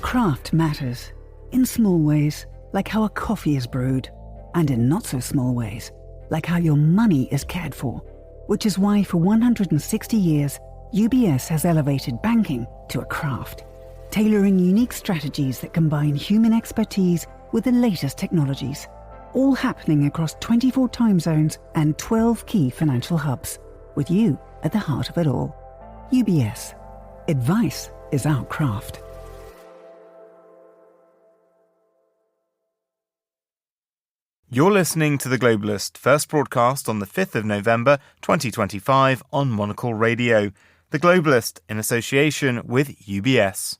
Craft matters, in small ways, like how a coffee is brewed, and in not so small ways, like how your money is cared for, which is why for 160 years, UBS has elevated banking to a craft, tailoring unique strategies that combine human expertise with the latest technologies, all happening across 24 time zones and 12 key financial hubs, with you at the heart of it all. UBS. Advice is our craft. You're listening to The Globalist, first broadcast on the 5th of November 2025 on Monocle Radio. The Globalist in association with UBS.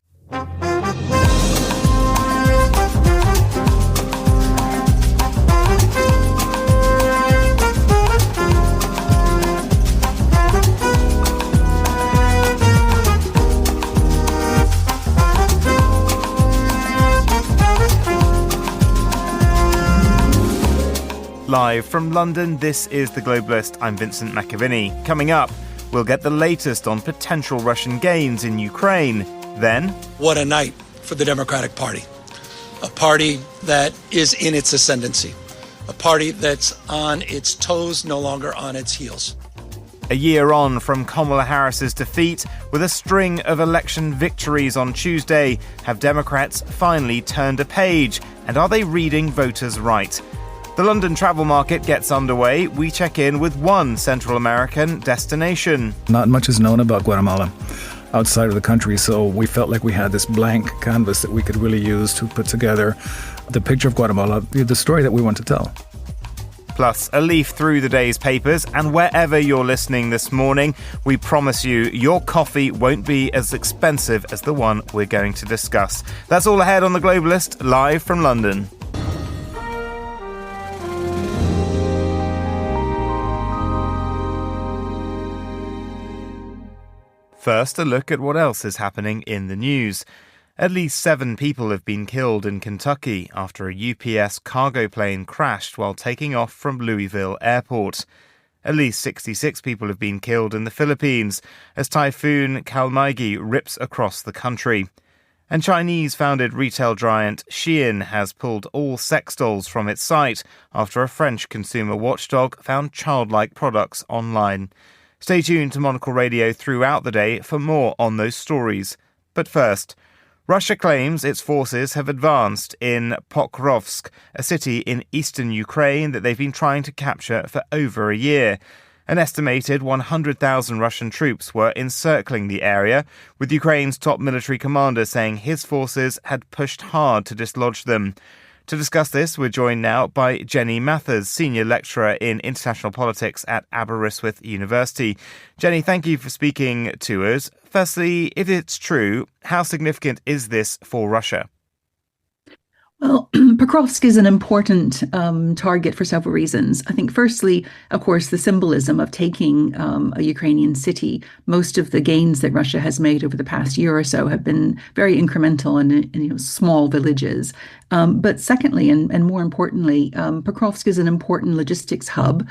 Live from London, this is The Globalist. I'm Vincent McAviney. Coming up, we'll get the latest on potential Russian gains in Ukraine. Then, what a night for the Democratic Party. A party that is in its ascendancy. A party that's on its toes, no longer on its heels. A year on from Kamala Harris's defeat, with a string of election victories on Tuesday, have Democrats finally turned a page? And are they reading voters right? The London travel market gets underway. We check in with one Central American destination. Not much is known about Guatemala outside of the country, so we felt like we had this blank canvas that we could really use to put together the picture of Guatemala, the story that we want to tell. Plus, a leaf through the day's papers, and wherever you're listening this morning, we promise you your coffee won't be as expensive as the one we're going to discuss. That's all ahead on The Globalist, live from London. First, a look at what else is happening in the news. At least 7 people have been killed in Kentucky after a UPS cargo plane crashed while taking off from Louisville Airport. At least 66 people have been killed in the Philippines as Typhoon Kalmaigi rips across the country. And Chinese-founded retail giant Shein has pulled all sex dolls from its site after a French consumer watchdog found childlike products online. Stay tuned to Monocle Radio throughout the day for more on those stories. But first, Russia claims its forces have advanced in Pokrovsk, a city in eastern Ukraine that they've been trying to capture for over a year. An estimated 100,000 Russian troops were encircling the area, with Ukraine's top military commander saying his forces had pushed hard to dislodge them. To discuss this, we're joined now by Jenny Mathers, Senior Lecturer in International Politics at Aberystwyth University. Jenny, thank you for speaking to us. Firstly, if it's true, how significant is this for Russia? Well, Pokrovsk is an important target for several reasons. I think firstly, of course, the symbolism of taking a Ukrainian city. Most of the gains that Russia has made over the past year or so have been very incremental in small villages. But secondly, and more importantly, Pokrovsk is an important logistics hub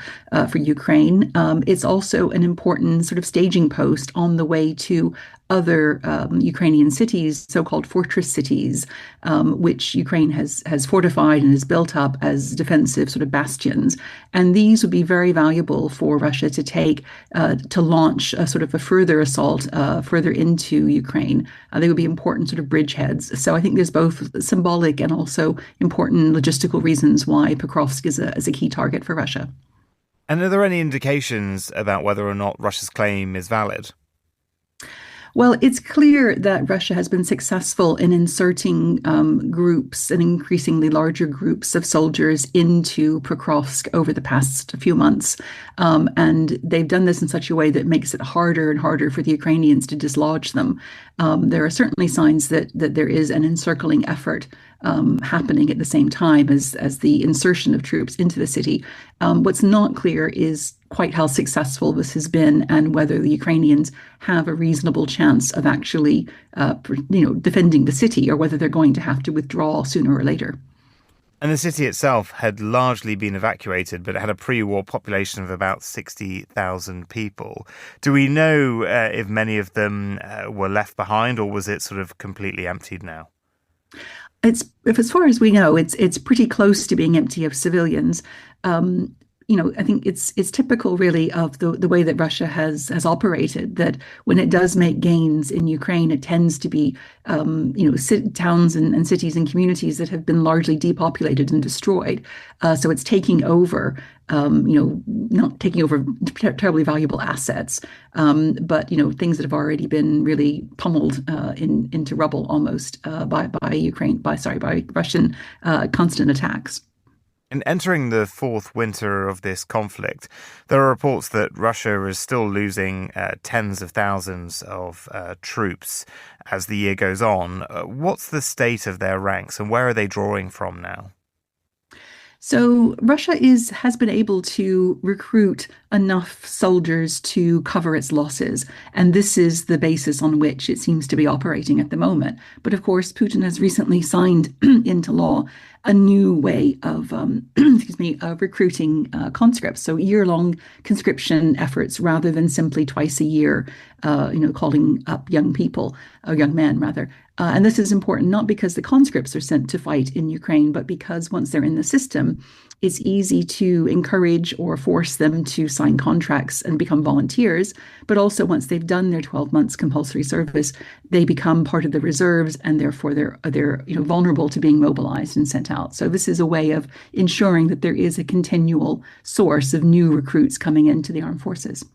for Ukraine. It's also an important sort of staging post on the way to other Ukrainian cities, so-called fortress cities, which Ukraine has fortified and has built up as defensive sort of bastions. And these would be very valuable for Russia to take to launch a sort of a further assault further into Ukraine. They would be important sort of bridgeheads. So I think there's both symbolic and also important logistical reasons why Pokrovsk is a key target for Russia. And are there any indications about whether or not Russia's claim is valid? Well, it's clear that Russia has been successful in inserting groups and increasingly larger groups of soldiers into Pokrovsk over the past few months. And they've done this in such a way that makes it harder and harder for the Ukrainians to dislodge them. There are certainly signs that there is an encircling effort happening at the same time as the insertion of troops into the city. What's not clear is quite how successful this has been and whether the Ukrainians have a reasonable chance of actually defending the city, or whether they're going to have to withdraw sooner or later. And the city itself had largely been evacuated, but it had a pre-war population of about 60,000 people. Do we know if many of them were left behind, or was it sort of completely emptied now? If as far as we know, it's pretty close to being empty of civilians. Um, I think it's typical really of the way that Russia has operated, that when it does make gains in Ukraine, it tends to be towns and cities and communities that have been largely depopulated and destroyed. So it's taking over, not taking over terribly valuable assets, but things that have already been really pummeled into rubble almost by Russian constant attacks. In entering the fourth winter of this conflict, there are reports that Russia is still losing tens of thousands of troops as the year goes on. What's the state of their ranks and where are they drawing from now? So Russia has been able to recruit enough soldiers to cover its losses, and this is the basis on which it seems to be operating at the moment. But of course, Putin has recently signed into law a new way of recruiting conscripts. So year-long conscription efforts rather than simply twice a year, calling up young people, or young men rather. And this is important not because the conscripts are sent to fight in Ukraine, but because once they're in the system, it's easy to encourage or force them to sign contracts and become volunteers. But also once they've done their 12 months compulsory service, they become part of the reserves, and therefore they're vulnerable to being mobilized and sent out. So this is a way of ensuring that there is a continual source of new recruits coming into the armed forces.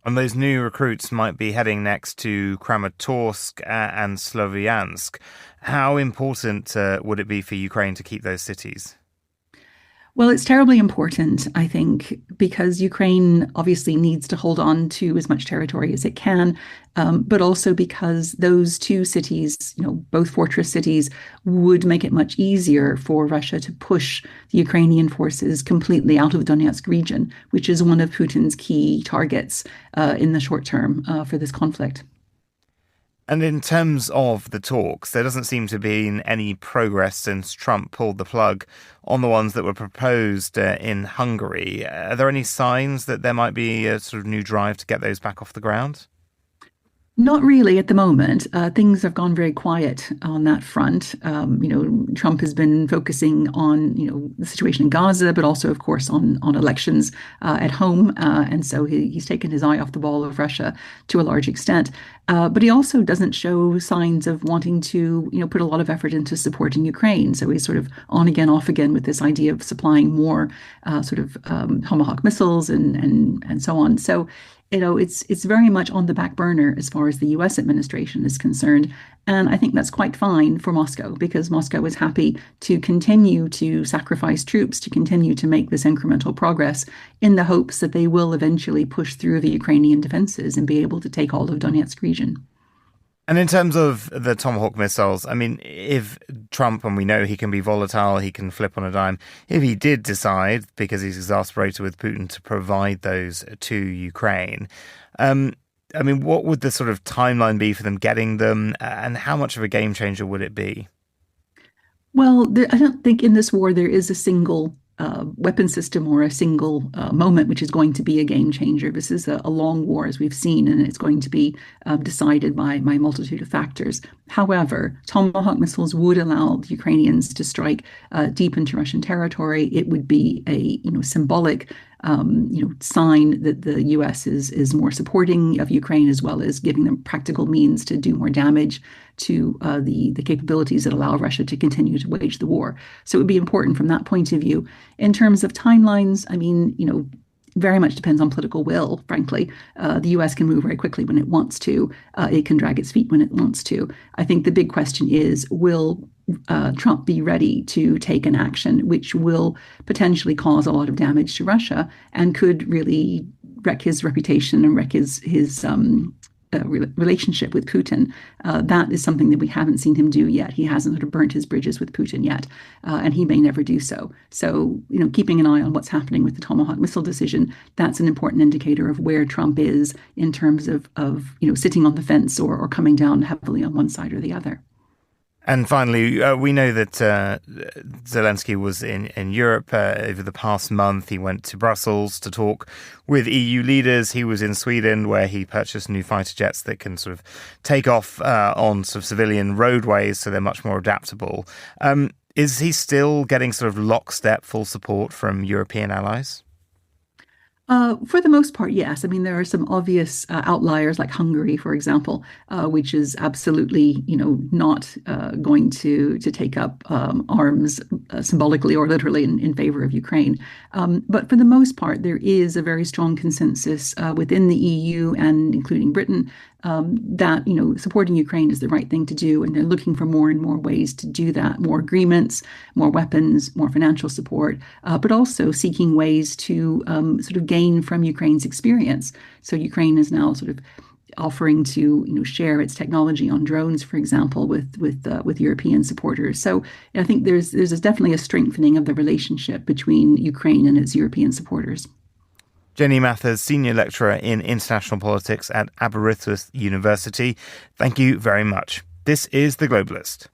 And those new recruits might be heading next to Kramatorsk and Sloviansk. How important would it be for Ukraine to keep those cities? Well, it's terribly important, I think, because Ukraine obviously needs to hold on to as much territory as it can, but also because those two cities, both fortress cities, would make it much easier for Russia to push the Ukrainian forces completely out of the Donetsk region, which is one of Putin's key targets in the short term for this conflict. And in terms of the talks, there doesn't seem to be any progress since Trump pulled the plug on the ones that were proposed in Hungary. Are there any signs that there might be a sort of new drive to get those back off the ground? Not really at the moment. Things have gone very quiet on that front. Trump has been focusing on, the situation in Gaza, but also, of course, on elections at home. And so he's taken his eye off the ball of Russia to a large extent. But he also doesn't show signs of wanting to, put a lot of effort into supporting Ukraine. So he's sort of on again, off again with this idea of supplying more Tomahawk missiles and so on. So it's very much on the back burner as far as the U.S. administration is concerned. And I think that's quite fine for Moscow, because Moscow is happy to continue to sacrifice troops, to continue to make this incremental progress in the hopes that they will eventually push through the Ukrainian defenses and be able to take all of Donetsk region. And in terms of the Tomahawk missiles, I mean, if Trump, and we know he can be volatile, he can flip on a dime, if he did decide, because he's exasperated with Putin, to provide those to Ukraine, what would the sort of timeline be for them getting them, and how much of a game changer would it be? Well, I don't think in this war there is a single weapon system or a single moment which is going to be a game changer. This is a long war, as we've seen, and it's going to be decided by a multitude of factors. However, Tomahawk missiles would allow the Ukrainians to strike deep into Russian territory. It would be a symbolic sign that the U.S. is more supporting of Ukraine, as well as giving them practical means to do more damage to the capabilities that allow Russia to continue to wage the war. So it would be important from that point of view. In terms of timelines, very much depends on political will, frankly. The U.S. can move very quickly when it wants to. It can drag its feet when it wants to. I think the big question is, will Trump be ready to take an action which will potentially cause a lot of damage to Russia and could really wreck his reputation and wreck his relationship with Putin? That is something that we haven't seen him do yet. He hasn't sort of burnt his bridges with Putin yet, and he may never do so. So, keeping an eye on what's happening with the Tomahawk missile decision, that's an important indicator of where Trump is in terms of sitting on the fence or coming down heavily on one side or the other. And finally, we know that Zelensky was in Europe over the past month. He went to Brussels to talk with EU leaders. He was in Sweden, where he purchased new fighter jets that can sort of take off on sort of civilian roadways, so they're much more adaptable. Is he still getting sort of lockstep full support from European allies? For the most part, yes. I mean, there are some obvious outliers like Hungary, for example, which is absolutely, not going to take up arms symbolically or literally in favor of Ukraine. But for the most part, there is a very strong consensus within the EU and including Britain that, supporting Ukraine is the right thing to do. And they're looking for more and more ways to do that, more agreements, more weapons, more financial support, but also seeking ways to sort of gain from Ukraine's experience. So Ukraine is now sort of offering to, share its technology on drones, for example, with European supporters. So I think there's definitely a strengthening of the relationship between Ukraine and its European supporters. Jenny Mathers, Senior Lecturer in International Politics at Aberystwyth University. Thank you very much. This is The Globalist.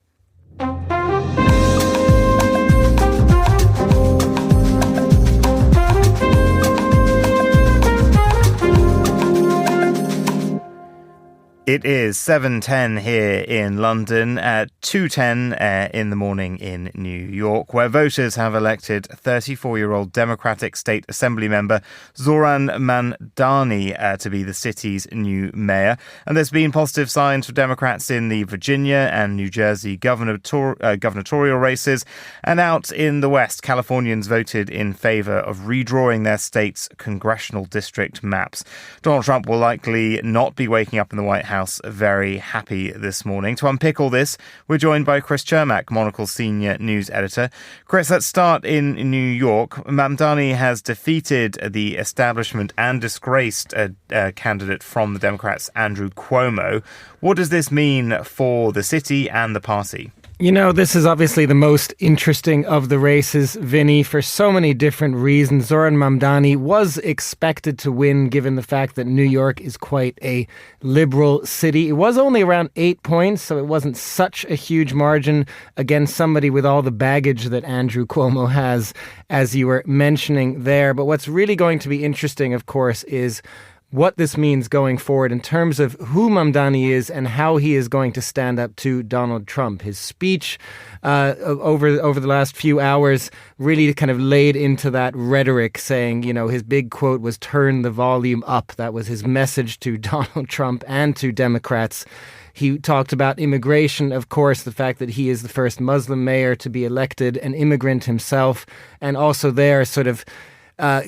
It is 7:10 here in London, at 2:10 in the morning in New York, where voters have elected 34-year-old Democratic State Assembly member Zoran Mamdani to be the city's new mayor. And there's been positive signs for Democrats in the Virginia and New Jersey gubernatorial races. And out in the West, Californians voted in favor of redrawing their state's congressional district maps. Donald Trump will likely not be waking up in the White House very happy this morning. To unpick all this, we're joined by Chris Chermak, Monocle's senior news editor. Chris, let's start in New York. Mamdani has defeated the establishment and disgraced a candidate from the Democrats, Andrew Cuomo. What does this mean for the city and the party? This is obviously the most interesting of the races, Vinny, for so many different reasons. Zoran Mamdani was expected to win, given the fact that New York is quite a liberal city. It was only around 8 points, so it wasn't such a huge margin against somebody with all the baggage that Andrew Cuomo has, as you were mentioning there. But what's really going to be interesting, of course, is what this means going forward in terms of who Mamdani is and how he is going to stand up to Donald Trump. His speech over the last few hours really kind of laid into that rhetoric, saying, his big quote was "turn the volume up." That was his message to Donald Trump and to Democrats. He talked about immigration, of course, the fact that he is the first Muslim mayor to be elected, an immigrant himself, and also there sort of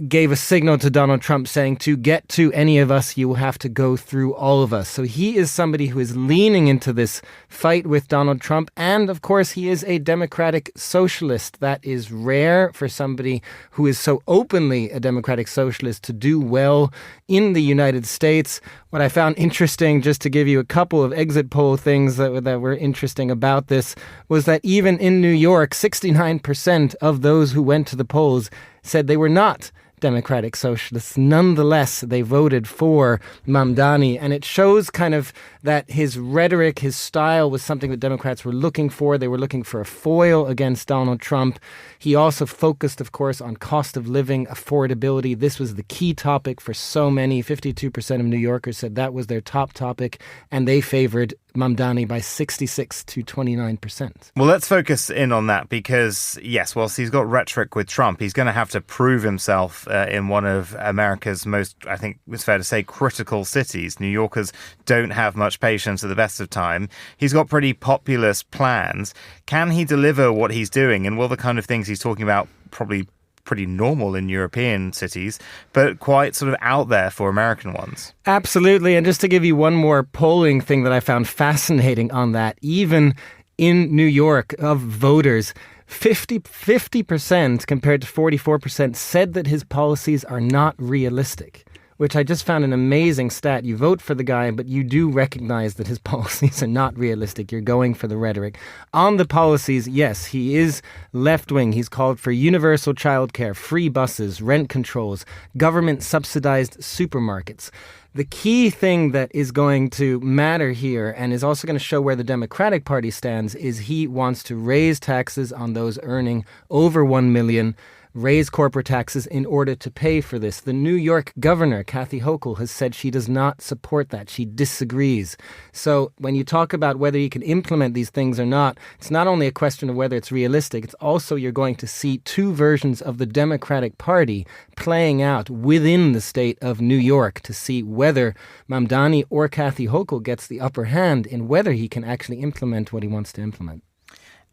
gave a signal to Donald Trump saying, to get to any of us, you will have to go through all of us. So he is somebody who is leaning into this fight with Donald Trump. And of course, he is a democratic socialist. That is rare for somebody who is so openly a democratic socialist to do well in the United States. What I found interesting, just to give you a couple of exit poll things that were interesting about this, was that even in New York, 69% of those who went to the polls said they were not democratic socialists. Nonetheless, they voted for Mamdani, and it shows kind of that his rhetoric, his style was something that Democrats were looking for. They were looking for a foil against Donald Trump. He also focused, of course, on cost of living, affordability. This was the key topic for so many. 52% of New Yorkers said that was their top topic, and they favored Mamdani by 66 to 29%. Well, let's focus in on that because, yes, whilst he's got rhetoric with Trump, he's going to have to prove himself in one of America's most, I think it's fair to say, critical cities. New Yorkers don't have much patience at the best of time. He's got pretty populist plans. Can he deliver what he's doing? And will the kind of things he's talking about probably pretty normal in European cities, but quite sort of out there for American ones? Absolutely. And just to give you one more polling thing that I found fascinating on that, even in New York of voters, 50% compared to 44% said that his policies are not realistic, which I just found an amazing stat. You vote for the guy, but you do recognize that his policies are not realistic. You're going for the rhetoric. On the policies, yes, he is left-wing. He's called for universal childcare, free buses, rent controls, government-subsidized supermarkets. The key thing that is going to matter here and is also going to show where the Democratic Party stands is he wants to raise taxes on those earning over 1 million, raise corporate taxes in order to pay for this. The New York governor, Kathy Hochul, has said she does not support that. She disagrees. So when you talk about whether you can implement these things or not, it's not only a question of whether it's realistic, it's also you're going to see two versions of the Democratic Party playing out within the state of New York to see whether Mamdani or Kathy Hochul gets the upper hand in whether he can actually implement what he wants to implement.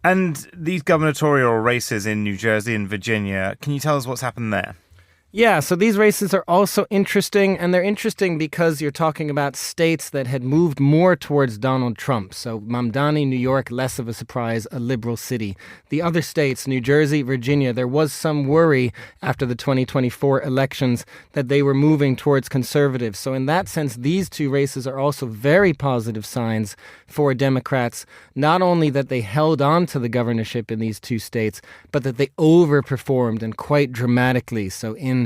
And these gubernatorial races in New Jersey and Virginia, can you tell us what's happened there? Yeah, so these races are also interesting, and they're interesting because you're talking about states that had moved more towards Donald Trump. So Mamdani, New York, less of a surprise, a liberal city. The other states, New Jersey, Virginia, there was some worry after the 2024 elections that they were moving towards conservatives. So in that sense, these two races are also very positive signs for Democrats, not only that they held on to the governorship in these two states, but that they overperformed and quite dramatically. So in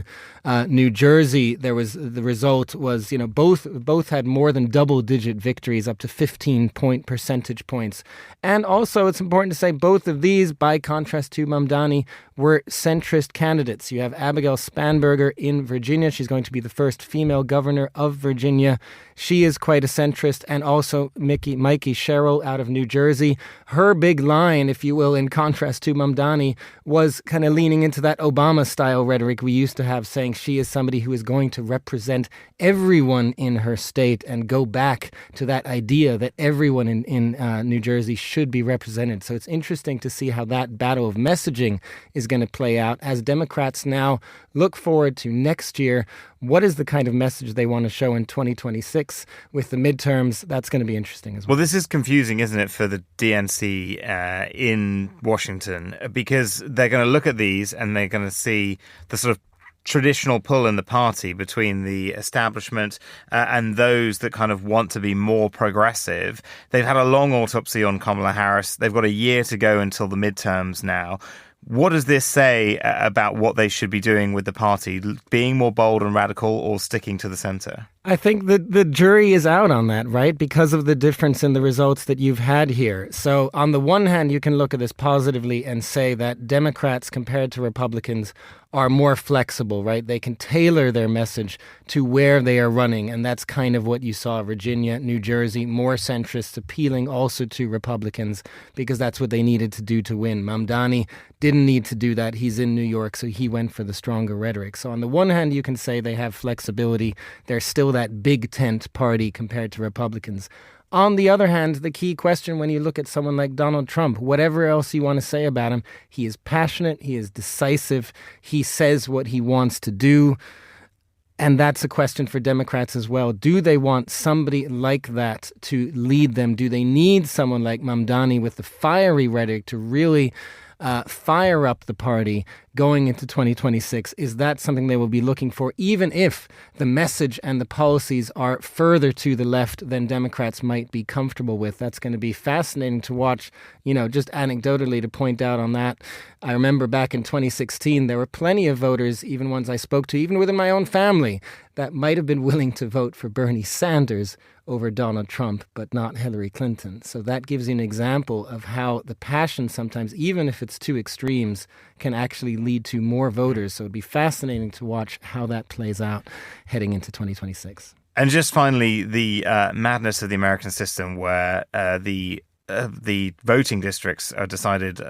New Jersey, the result was, both had more than double-digit victories, up to 15 percentage points. And also, it's important to say both of these, by contrast to Mamdani, were centrist candidates. You have Abigail Spanberger in Virginia. She's going to be the first female governor of Virginia. She is quite a centrist. And also Mikey Sherrill out of New Jersey. Her big line, if you will, in contrast to Mamdani, was kind of leaning into that Obama-style rhetoric we used to have, saying she is somebody who is going to represent everyone in her state and go back to that idea that everyone in New Jersey should be represented. So it's interesting to see how that battle of messaging is going to play out as Democrats now look forward to next year. What is the kind of message they want to show in 2026 with the midterms? That's going to be interesting as well. Well, this is confusing, isn't it, for the DNC in Washington, because they're going to look at these and they're going to see the sort of traditional pull in the party between the establishment and those that kind of want to be more progressive. They've had a long autopsy on Kamala Harris. They've got a year to go until the midterms now. What does this say about what they should be doing with the party, being more bold and radical or sticking to the center? I think that the jury is out on that, right? Because of the difference in the results that you've had here. So on the one hand, you can look at this positively and say that Democrats compared to Republicans are more flexible, right? They can tailor their message to where they are running. And that's kind of what you saw Virginia, New Jersey, more centrists appealing also to Republicans because that's what they needed to do to win. Mamdani didn't need to do that. He's in New York, so he went for the stronger rhetoric. So on the one hand, you can say they have flexibility. They're still that big tent party compared to Republicans. On the other hand, the key question when you look at someone like Donald Trump, whatever else you want to say about him, he is passionate, he is decisive, he says what he wants to do. And that's a question for Democrats as well. Do they want somebody like that to lead them? Do they need someone like Mamdani with the fiery rhetoric to really fire up the party going into 2026? Is that something they will be looking for, even if the message and the policies are further to the left than Democrats might be comfortable with? That's going to be fascinating to watch, just anecdotally to point out on that. I remember back in 2016, there were plenty of voters, even ones I spoke to, even within my own family, that might have been willing to vote for Bernie Sanders over Donald Trump, but not Hillary Clinton. So that gives you an example of how the passion sometimes, even if it's two extremes, can actually lead to more voters. So it'd be fascinating to watch how that plays out heading into 2026. And just finally, the madness of the American system where the voting districts are decided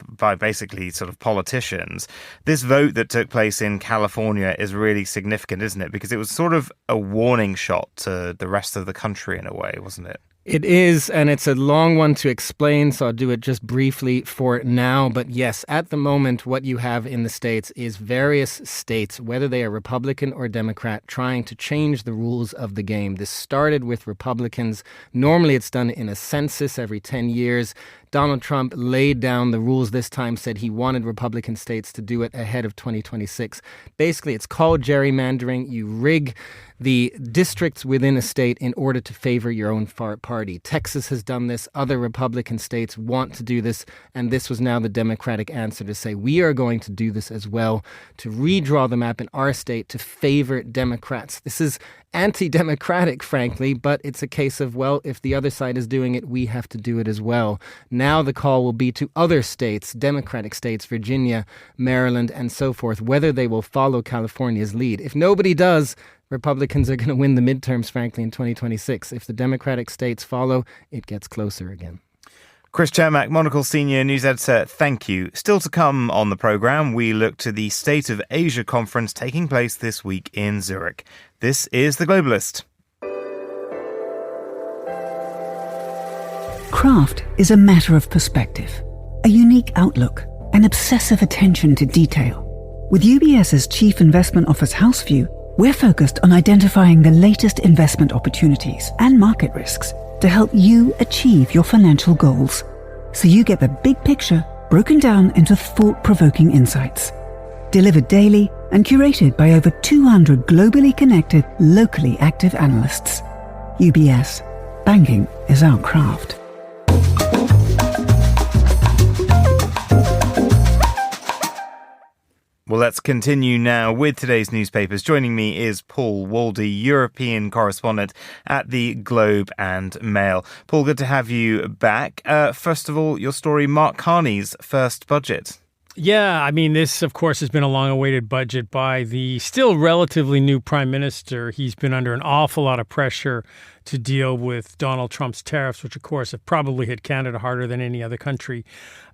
by basically sort of politicians. This vote that took place in California is really significant, isn't it? Because it was sort of a warning shot to the rest of the country in a way, wasn't it? It is, and it's a long one to explain, so I'll do it just briefly for now. But yes, at the moment, what you have in the states is various states, whether they are Republican or Democrat, trying to change the rules of the game. This started with Republicans. Normally, it's done in a census every 10 years. Donald Trump laid down the rules this time, said he wanted Republican states to do it ahead of 2026. Basically, it's called gerrymandering. You rig the districts within a state in order to favor your own party. Texas has done this. Other Republican states want to do this. And this was now the Democratic answer to say, we are going to do this as well, to redraw the map in our state to favor Democrats. This is anti-democratic, frankly, but it's a case of, well, if the other side is doing it, we have to do it as well. Now the call will be to other states, Democratic states, Virginia, Maryland, and so forth, whether they will follow California's lead. If nobody does, Republicans are going to win the midterms, frankly, in 2026. If the Democratic states follow, it gets closer again. Chris Chermak, Monocle Senior News Editor, thank you. Still to come on the programme, we look to the State of Asia conference taking place this week in Zurich. This is The Globalist. Craft is a matter of perspective, a unique outlook, an obsessive attention to detail. With UBS's Chief Investment Office House View, we're focused on identifying the latest investment opportunities and market risks to help you achieve your financial goals, so you get the big picture broken down into thought-provoking insights. Delivered daily and curated by over 200 globally connected, locally active analysts. UBS. Banking is our craft. Well, let's continue now with today's newspapers. Joining me is Paul Waldy, European correspondent at the Globe and Mail. Paul, good to have you back. First of all, your story, Mark Carney's first budget. Yeah, I mean, this, of course, has been a long-awaited budget by the still relatively new prime minister. He's been under an awful lot of pressure to deal with Donald Trump's tariffs, which, of course, have probably hit Canada harder than any other country.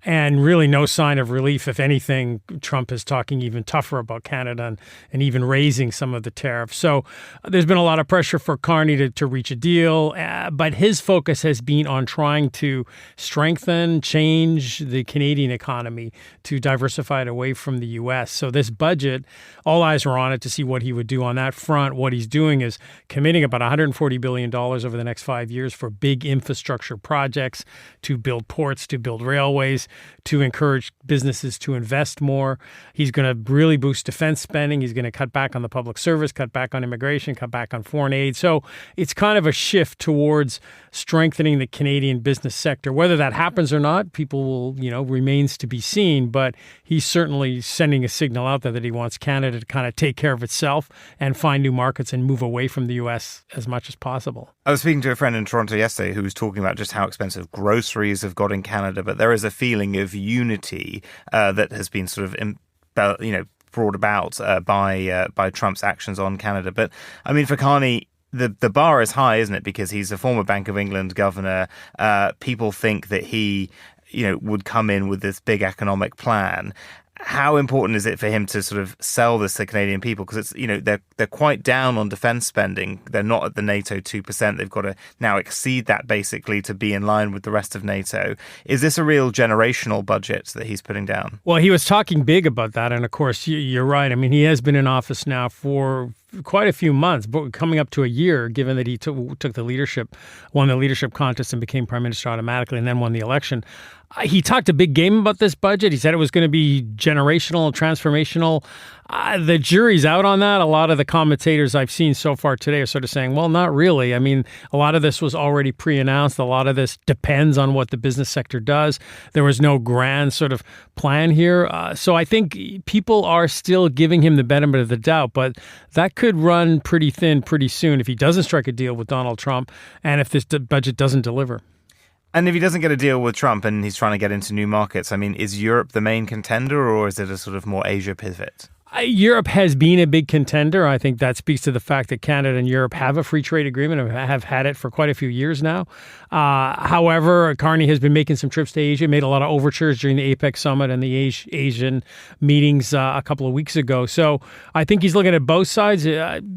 And really no sign of relief. If anything, Trump is talking even tougher about Canada and even raising some of the tariffs. So there's been a lot of pressure for Carney to reach a deal. But his focus has been on trying to strengthen, change the Canadian economy to diversify it away from the U.S. So this budget, all eyes are on it to see what he would do on that front. What he's doing is committing about $140 billion over the next 5 years for big infrastructure projects, to build ports, to build railways, to encourage businesses to invest more. He's going to really boost defense spending. He's going to cut back on the public service, cut back on immigration, cut back on foreign aid. So it's kind of a shift towards strengthening the Canadian business sector. Whether that happens or not, people will, remains to be seen. But he's certainly sending a signal out there that he wants Canada to kind of take care of itself and find new markets and move away from the U.S. as much as possible. I was speaking to a friend in Toronto yesterday who was talking about just how expensive groceries have got in Canada, but there is a feeling of unity that has been sort of, brought about by Trump's actions on Canada. But I mean, for Carney, the bar is high, isn't it? Because he's a former Bank of England governor. People think that he, would come in with this big economic plan. How important is it for him to sort of sell this to Canadian people? Because it's, they're quite down on defense spending. They're not at the NATO 2%. They've got to now exceed that basically to be in line with the rest of NATO. Is this a real generational budget that he's putting down? Well, he was talking big about that. And of course, you're right. I mean, he has been in office now for quite a few months, but coming up to a year, given that he took the leadership, won the leadership contest and became prime minister automatically and then won the election. He talked a big game about this budget. He said it was going to be generational, transformational. The jury's out on that. A lot of the commentators I've seen so far today are sort of saying, well, not really. I mean, a lot of this was already pre-announced. A lot of this depends on what the business sector does. There was no grand sort of plan here. So I think people are still giving him the benefit of the doubt, but that could run pretty thin pretty soon if he doesn't strike a deal with Donald Trump and if this budget doesn't deliver. And if he doesn't get a deal with Trump and he's trying to get into new markets, I mean, is Europe the main contender or is it a sort of more Asia pivot? Europe has been a big contender. I think that speaks to the fact that Canada and Europe have a free trade agreement and have had it for quite a few years now. However, Carney has been making some trips to Asia, made a lot of overtures during the APEC summit and the Asian meetings a couple of weeks ago. So I think he's looking at both sides.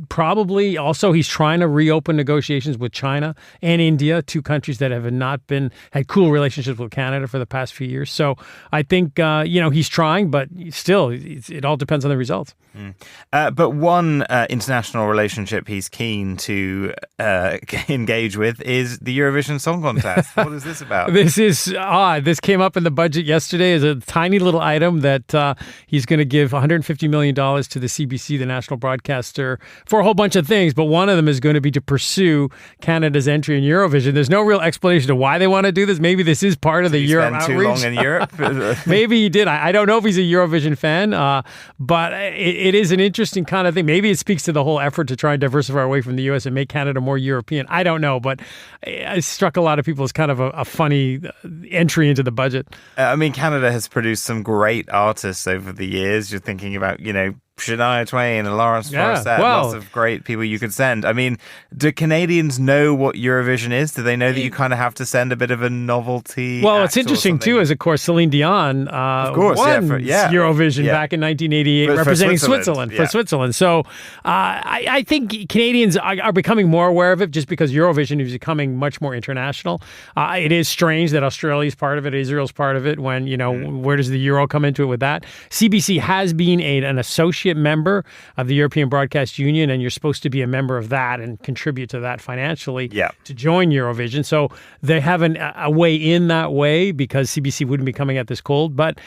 Probably also he's trying to reopen negotiations with China and India, two countries that have not had cool relationships with Canada for the past few years. So I think, he's trying, but still, it all depends on the results. But one international relationship he's keen to engage with is the Eurovision Song Contest. What is this about? This is odd. This came up in the budget yesterday as a tiny little item that he's going to give $150 million to the CBC, the national broadcaster, for a whole bunch of things. But one of them is going to be to pursue Canada's entry in Eurovision. There's no real explanation of why they want to do this. Maybe this is part of the Europe outreach. Too long in Europe? Maybe he did. I don't know if he's a Eurovision fan, but it is an interesting kind of thing. Maybe it speaks to the whole effort to try and diversify away from the U.S. and make Canada more European. I don't know, but it struck a lot of people as kind of a funny entry into the budget. I mean, Canada has produced some great artists over the years. You're thinking about, Shania Twain and Lawrence Morissette, lots of great people you could send. I mean, do Canadians know what Eurovision is? Do they know that you kind of have to send a bit of a novelty? Well, it's interesting too, as of course Celine Dion won Eurovision back in 1988, representing Switzerland for Switzerland. So I think Canadians are becoming more aware of it just because Eurovision is becoming much more international. It is strange that Australia's part of it, Israel's part of it. When where does the Euro come into it with that? CBC has been an associate member of the European Broadcast Union, and you're supposed to be a member of that and contribute to that financially to join Eurovision. So they have a way in that way because CBC wouldn't be coming at this cold. But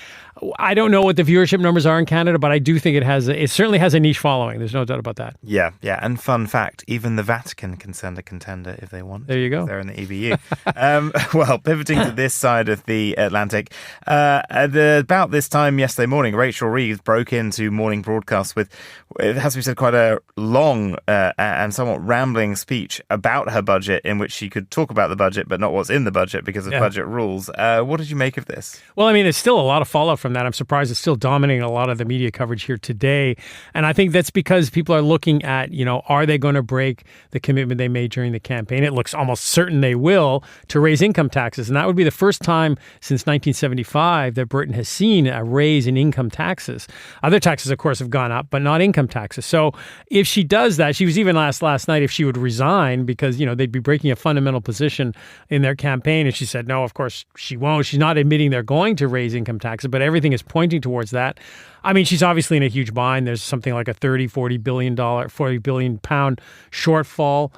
I don't know what the viewership numbers are in Canada, but I do think it certainly has a niche following. There's no doubt about that. Yeah. And fun fact, even the Vatican can send a contender if they want. There you go. They're in the EBU. Well, pivoting to this side of the Atlantic, about this time yesterday morning, Rachel Reeves broke into morning broadcast with, it has to be said, quite a long and somewhat rambling speech about her budget, in which she could talk about the budget but not what's in the budget because of budget rules. What did you make of this? Well, I mean, there's still a lot of fallout from that. I'm surprised it's still dominating a lot of the media coverage here today. And I think that's because people are looking at, are they going to break the commitment they made during the campaign? It looks almost certain they will, to raise income taxes. And that would be the first time since 1975 that Britain has seen a raise in income taxes. Other taxes, of course, have gone up, but not income taxes. So if she does that, she was even asked last night if she would resign because, they'd be breaking a fundamental position in their campaign. And she said, no, of course she won't. She's not admitting they're going to raise income taxes, but everything is pointing towards that. I mean, she's obviously in a huge bind. There's something like a $40 billion pound shortfall,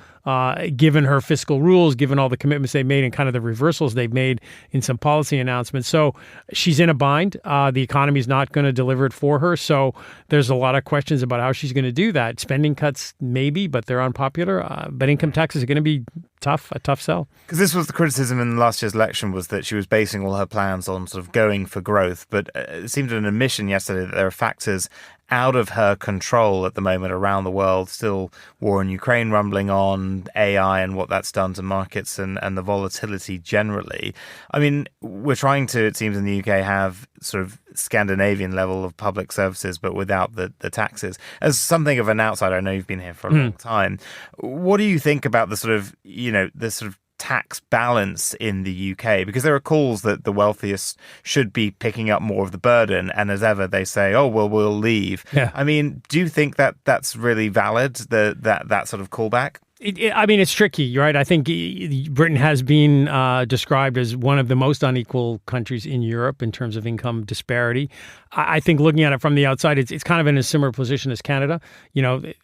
given her fiscal rules, given all the commitments they made and kind of the reversals they've made in some policy announcements. So she's in a bind. The economy is not going to deliver it for her. So there's a lot of questions about how she's going to do that. Spending cuts, maybe, but they're unpopular. But income taxes are going to be a tough sell. Because this was the criticism in last year's election, was that she was basing all her plans on sort of going for growth. But it seemed an admission yesterday that there are factors out of her control at the moment around the world. Still war in Ukraine rumbling on, AI and what that's done to markets and the volatility generally. I mean, we're trying to, it seems in the UK, have sort of Scandinavian level of public services, but without the taxes. As something of an outsider, I know you've been here for a long time. What do you think about the sort of, the sort of tax balance in the UK? Because there are calls that the wealthiest should be picking up more of the burden, and as ever they say, oh well, we'll leave. I mean, do you think that that's really valid, that sort of callback? I mean, it's tricky, right? I think Britain has been described as one of the most unequal countries in Europe in terms of income disparity. I think looking at it from the outside, it's kind of in a similar position as Canada.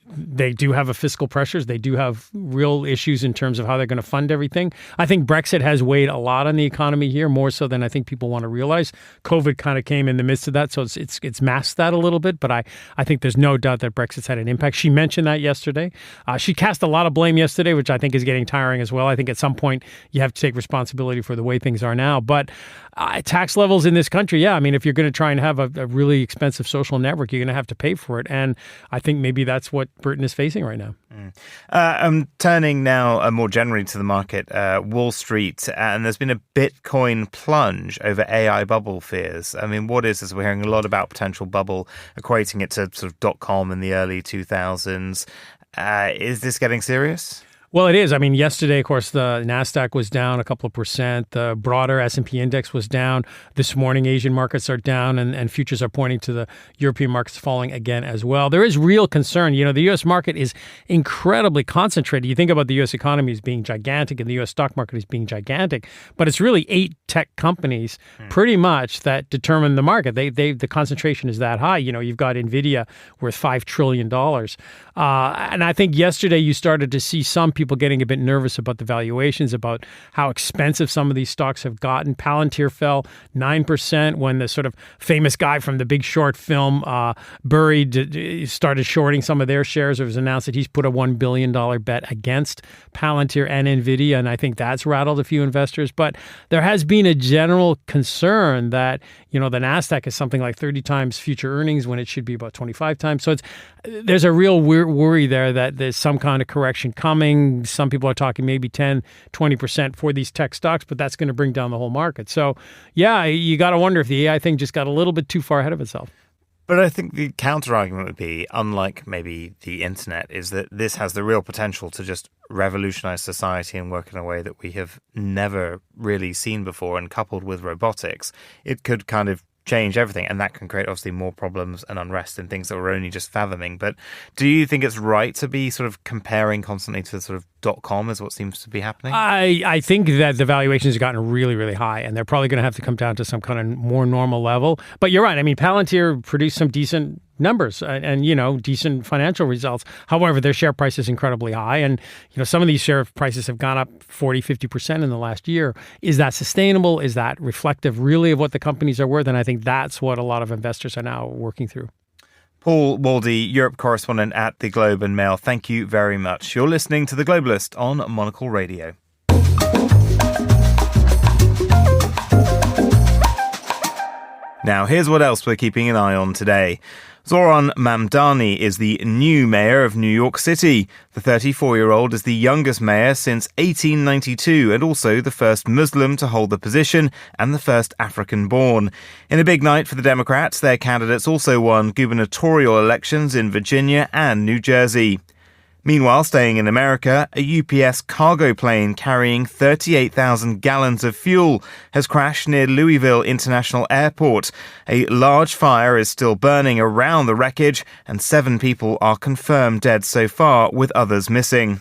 They do have a fiscal pressures. They do have real issues in terms of how they're going to fund everything. I think Brexit has weighed a lot on the economy here, more so than I think people want to realize. COVID kind of came in the midst of that, so it's masked that a little bit. But I think there's no doubt that Brexit's had an impact. She mentioned that yesterday. She cast a lot of blame yesterday, which I think is getting tiring as well. I think at some point you have to take responsibility for the way things are now. But tax levels in this country, I mean, if you're going to try and have a really expensive social network, you're going to have to pay for it. And I think maybe that's what Britain is facing right now. I'm turning now more generally to the market, Wall Street, and there's been a Bitcoin plunge over AI bubble fears. I mean, what is this? We're hearing a lot about potential bubble, equating it to sort of .com in the early 2000s. Is this getting serious? Well, it is. I mean, yesterday, of course, the NASDAQ was down a couple of percent. The broader S&P index was down. This morning, Asian markets are down, and futures are pointing to the European markets falling again as well. There is real concern. You know, the U.S. market is incredibly concentrated. You think about the U.S. economy as being gigantic and the U.S. stock market as being gigantic, but it's really 8 tech companies pretty much that determine the market. The concentration is that high. You know, you've got NVIDIA worth $5 trillion. And I think yesterday you started to see some people getting a bit nervous about the valuations, about how expensive some of these stocks have gotten. Palantir fell 9% when the sort of famous guy from the Big Short film, Burry, started shorting some of their shares. It was announced that he's put a $1 billion bet against Palantir and NVIDIA, and I think that's rattled a few investors. But there has been a general concern that, you know, the NASDAQ is something like 30 times future earnings when it should be about 25 times. So there's a real worry there that there's some kind of correction coming. Some people are talking maybe 10, 20% for these tech stocks, but that's going to bring down the whole market. So, yeah, you got to wonder if the AI thing just got a little bit too far ahead of itself. But I think the counter-argument would be, unlike maybe the internet, is that this has the real potential to just revolutionize society and work in a way that we have never really seen before. And coupled with robotics, it could kind of change everything. And that can create, obviously, more problems and unrest and things that we're only just fathoming. But do you think it's right to be sort of comparing constantly to sort of .com as what seems to be happening? I think that the valuations have gotten really, really high, and they're probably going to have to come down to some kind of more normal level. But you're right. I mean, Palantir produced some decent numbers and you know, decent financial results. However, their share price is incredibly high. And, you know, some of these share prices have gone up 40, 50% in the last year. Is that sustainable? Is that reflective really of what the companies are worth? And I think that's what a lot of investors are now working through. Paul Waldie, Europe correspondent at The Globe and Mail, thank you very much. You're listening to The Globalist on Monocle Radio. Now, here's what else we're keeping an eye on today. Zoran Mamdani is the new mayor of New York City. The 34-year-old is the youngest mayor since 1892 and also the first Muslim to hold the position and the first African-born. In a big night for the Democrats, their candidates also won gubernatorial elections in Virginia and New Jersey. Meanwhile, staying in America, a UPS cargo plane carrying 38,000 gallons of fuel has crashed near Louisville International Airport. A large fire is still burning around the wreckage, and 7 people are confirmed dead so far, with others missing.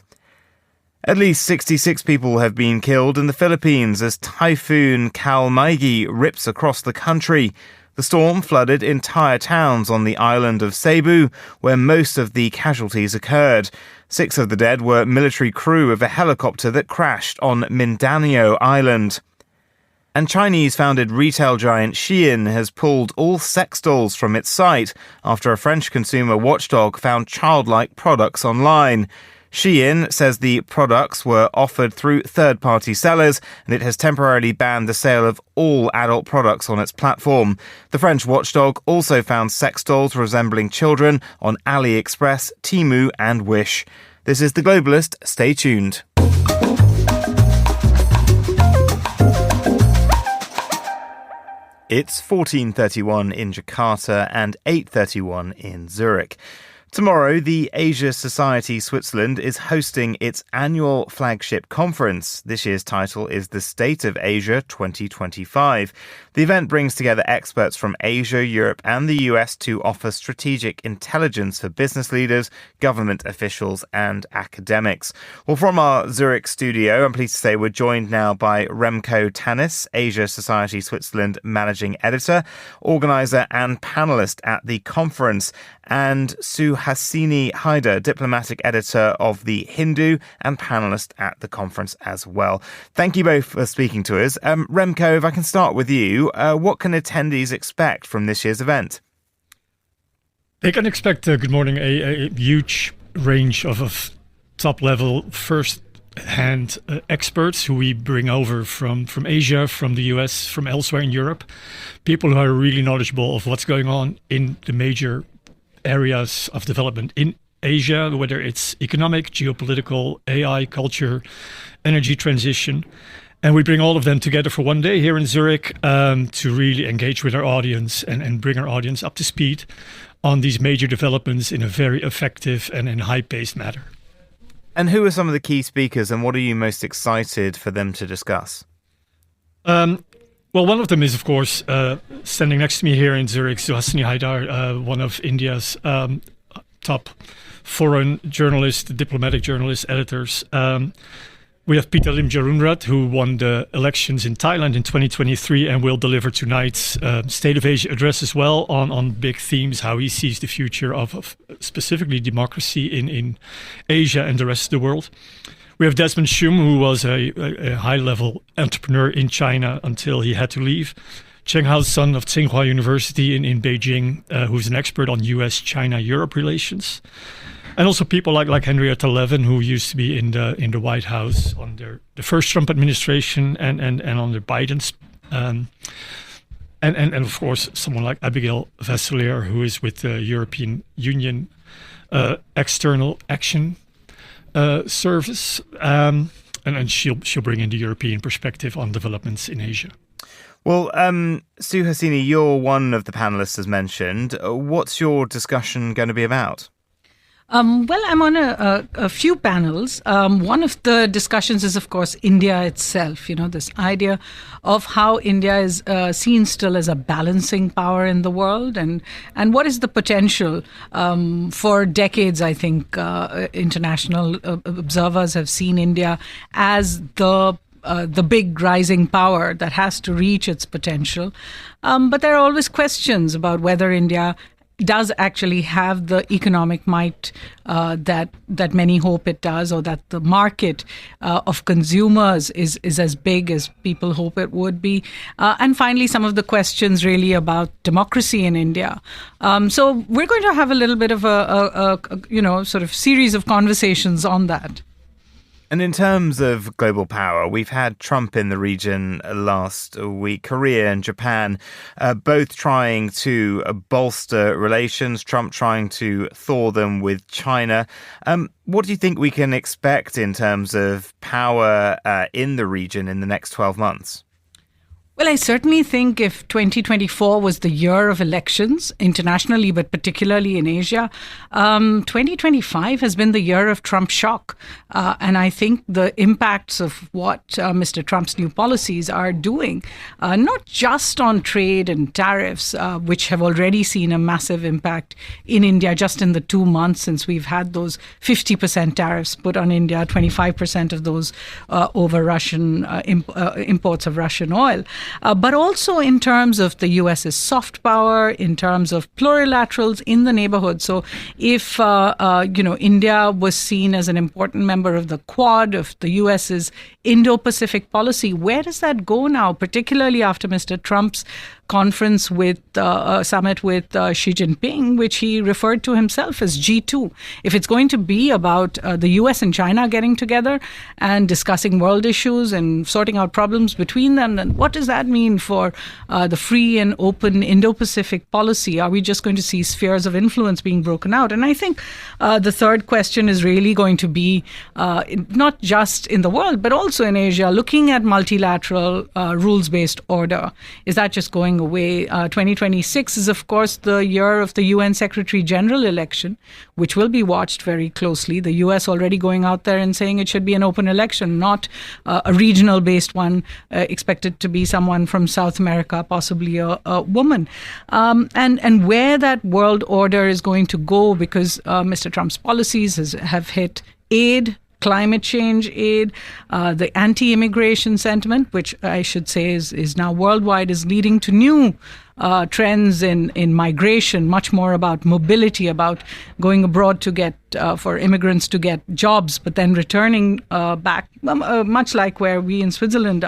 At least 66 people have been killed in the Philippines as Typhoon Kalmaigi rips across the country. The storm flooded entire towns on the island of Cebu, where most of the casualties occurred. 6 of the dead were military crew of a helicopter that crashed on Mindanao Island. And Chinese-founded retail giant Shein has pulled all sex dolls from its site after a French consumer watchdog found childlike products online. Shein says the products were offered through third-party sellers, and it has temporarily banned the sale of all adult products on its platform. The French watchdog also found sex dolls resembling children on AliExpress, Temu and Wish. This is The Globalist. Stay tuned. It's 14:31 in Jakarta and 8:31 in Zürich. Tomorrow, the Asia Society Switzerland is hosting its annual flagship conference. This year's title is The State of Asia 2025. The event brings together experts from Asia, Europe and the US to offer strategic intelligence for business leaders, government officials and academics. Well, from our Zurich studio, I'm pleased to say we're joined now by Remco Tannis, Asia Society Switzerland Managing Editor, organizer and panelist at the conference, and Suhasini Haider, diplomatic editor of The Hindu and panelist at the conference as well. Thank you both for speaking to us. Remco, if I can start with you, what can attendees expect from this year's event? They can expect, good morning, a huge range of top-level first-hand experts who we bring over from Asia, from the US, from elsewhere in Europe. People who are really knowledgeable of what's going on in the major areas of development in Asia, whether it's economic, geopolitical, AI, culture, energy transition. And we bring all of them together for one day here in Zurich to really engage with our audience and bring our audience up to speed on these major developments in a very effective and in high-paced manner. And who are some of the key speakers, and what are you most excited for them to discuss? Well, one of them is, of course, standing next to me here in Zurich, Suhasini Haidar, one of India's top foreign journalists, diplomatic journalists, editors. We have Peter Limjarunrat, who won the elections in Thailand in 2023 and will deliver tonight's State of Asia address as well on big themes, how he sees the future of specifically democracy in Asia and the rest of the world. We have Desmond Shum, who was a high-level entrepreneur in China until he had to leave. Cheng Hao's son of Tsinghua University in Beijing, who's an expert on US-China-Europe relations. And also people like Henrietta Levin, who used to be in the White House under the first Trump administration and under Biden's. And of course, someone like Abigail Vassilier, who is with the European Union External Action Service, and she'll bring in the European perspective on developments in Asia. Well, Suhasini, you're one of the panelists as mentioned. What's your discussion going to be about? Well, I'm on a few panels. One of the discussions is, of course, India itself. This idea of how India is seen still as a balancing power in the world, and what is the potential. For decades, I think international observers have seen India as the big rising power that has to reach its potential. But there are always questions about whether India does actually have the economic might that many hope it does, or that the market of consumers is as big as people hope it would be. And finally, some of the questions really about democracy in India. So we're going to have a little bit of a sort of series of conversations on that. And in terms of global power, we've had Trump in the region last week, Korea and Japan, both trying to bolster relations, Trump trying to thaw them with China. What do you think we can expect in terms of power in the region in the next 12 months? Well, I certainly think if 2024 was the year of elections internationally, but particularly in Asia, 2025 has been the year of Trump shock. And I think the impacts of what Mr. Trump's new policies are doing, not just on trade and tariffs, which have already seen a massive impact in India just in the 2 months since we've had those 50% tariffs put on India, 25% of those over Russian imports of Russian oil. But also in terms of the US's soft power, in terms of plurilaterals in the neighborhood. So if, India was seen as an important member of the Quad, of the US's Indo-Pacific policy, where does that go now, particularly after Mr. Trump's conference with summit with Xi Jinping, which he referred to himself as G2. If it's going to be about the US and China getting together and discussing world issues and sorting out problems between them, then what does that mean for the free and open Indo-Pacific policy? Are we just going to see spheres of influence being broken out? And I think the third question is really going to be not just in the world, but also in Asia, looking at multilateral rules-based order. Is that just going away? 2026 is, of course, the year of the UN Secretary General election, which will be watched very closely. The US already going out there and saying it should be an open election, not a regional-based one, expected to be someone from South America, possibly a woman. And where that world order is going to go, because Mr. Trump's policies have hit aid, climate change aid, the anti-immigration sentiment, which I should say is now worldwide, is leading to new trends in migration, much more about mobility, about going abroad to get for immigrants to get jobs, but then returning back, much like where we in Switzerland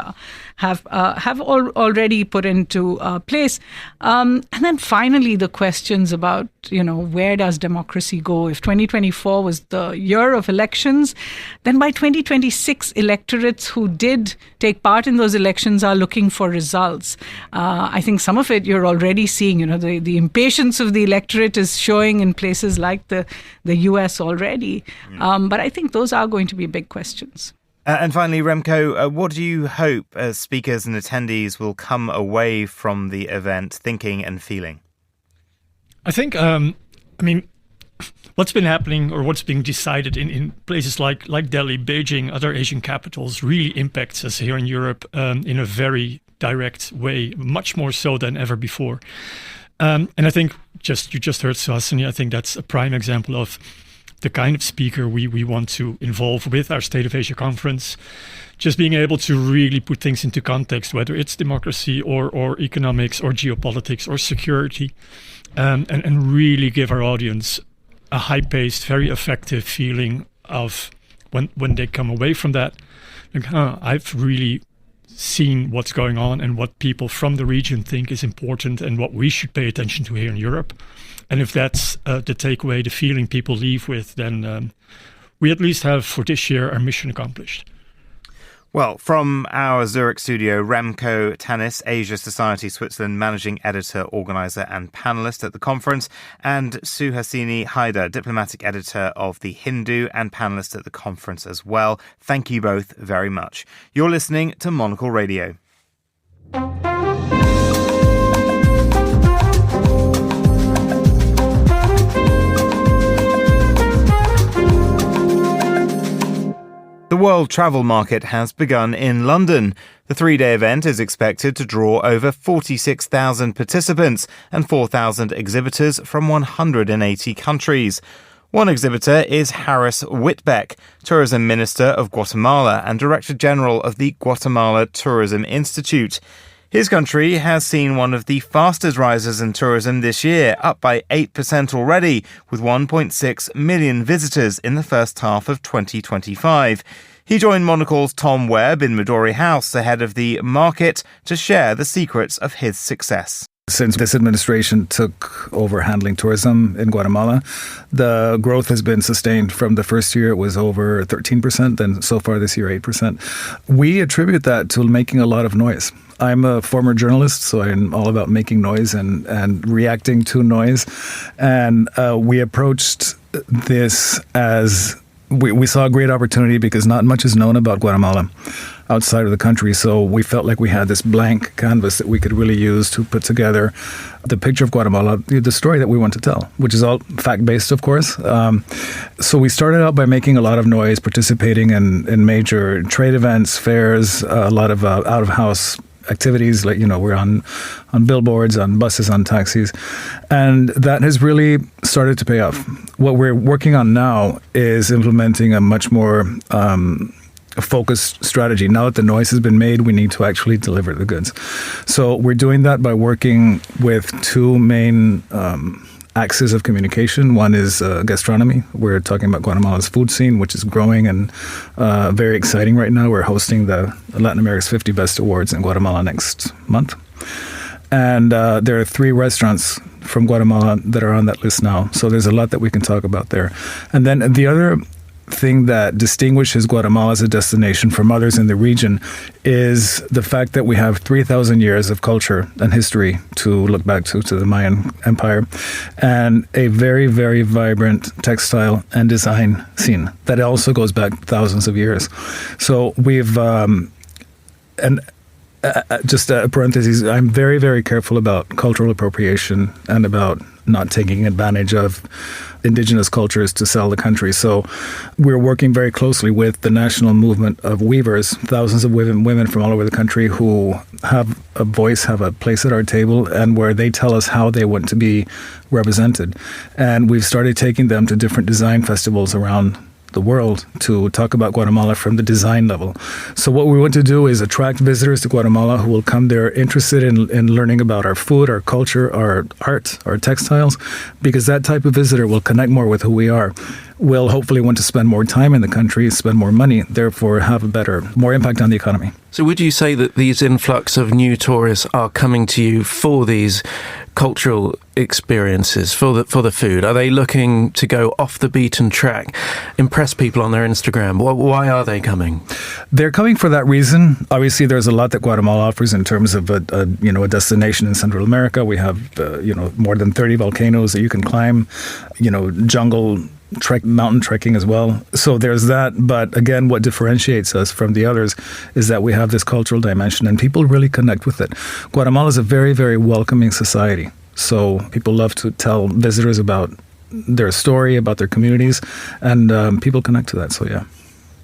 have already put into place. And then finally, the questions about, where does democracy go? If 2024 was the year of elections, then by 2026, electorates who did take part in those elections are looking for results. I think some of it you're already seeing, the impatience of the electorate is showing in places like the US already. But I think those are going to be big questions. And finally, Remco, what do you hope as speakers and attendees will come away from the event thinking and feeling? I think, what's been happening or what's being decided in places like Delhi, Beijing, other Asian capitals really impacts us here in Europe in a very direct way, much more so than ever before. And I think you just heard Suhasini. I think that's a prime example of the kind of speaker we want to involve with our State of Asia conference. Just being able to really put things into context, whether it's democracy or economics or geopolitics or security, and really give our audience a high-paced, very effective feeling of when they come away from that, like, I've really seen what's going on and what people from the region think is important and what we should pay attention to here in Europe. And if that's the takeaway, the feeling people leave with, then we at least have for this year our mission accomplished. Well, from our Zurich studio, Remco Tannis, Asia Society Switzerland managing editor, organiser and panellist at the conference, and Suhasini Haidar, diplomatic editor of The Hindu and panellist at the conference as well. Thank you both very much. You're listening to Monocle Radio. The World Travel Market has begun in London. The three-day event is expected to draw over 46,000 participants and 4,000 exhibitors from 180 countries. One exhibitor is Harris Whitbeck, Tourism Minister of Guatemala and Director General of the Guatemala Tourism Institute. His country has seen one of the fastest rises in tourism this year, up by 8% already, with 1.6 million visitors in the first half of 2025. He joined Monocle's Tom Webb in Midori House ahead of the market to share the secrets of his success. Since this administration took over handling tourism in Guatemala, the growth has been sustained. From the first year, it was over 13%, then so far this year, 8%. We attribute that to making a lot of noise. I'm a former journalist, so I'm all about making noise and reacting to noise. And we approached this as we saw a great opportunity because not much is known about Guatemala outside of the country. So we felt like we had this blank canvas that we could really use to put together the picture of Guatemala, the story that we want to tell, which is all fact-based, of course. So we started out by making a lot of noise, participating in major trade events, fairs, a lot of out-of-house activities, like, we're on billboards, on buses, on taxis. And that has really started to pay off. What we're working on now is implementing a much more focused strategy. Now that the noise has been made, we need to actually deliver the goods. So we're doing that by working with two main axes of communication. One is gastronomy. We're talking about Guatemala's food scene, which is growing and very exciting right now. We're hosting the Latin America's 50 Best Awards in Guatemala next month. And there are 3 restaurants from Guatemala that are on that list now. So there's a lot that we can talk about there. And then the other thing that distinguishes Guatemala as a destination from others in the region is the fact that we have 3,000 years of culture and history to look back to the Mayan Empire, and a very, very vibrant textile and design scene that also goes back thousands of years. So we've, just a parenthesis, I'm very, very careful about cultural appropriation and about not taking advantage of indigenous cultures to sell the country. So we're working very closely with the national movement of weavers, thousands of women from all over the country who have a voice, have a place at our table, and where they tell us how they want to be represented. And we've started taking them to different design festivals around the world to talk about Guatemala from the design level. So what we want to do is attract visitors to Guatemala who will come there interested in learning about our food, our culture, our art, our textiles, because that type of visitor will connect more with who we are, will hopefully want to spend more time in the country, spend more money, therefore have more impact on the economy. So would you say that these influx of new tourists are coming to you for these cultural experiences, for the food? Are they looking to go off the beaten track, impress people on their Instagram? Why are they coming? They're coming for that reason. Obviously, there's a lot that Guatemala offers in terms of a destination in Central America. We have more than 30 volcanoes that you can climb, jungle mountain trekking as well. So there's that. But again, what differentiates us from the others is that we have this cultural dimension and people really connect with it. Guatemala is a very, very welcoming society. So people love to tell visitors about their story, about their communities, and people connect to that. So, yeah.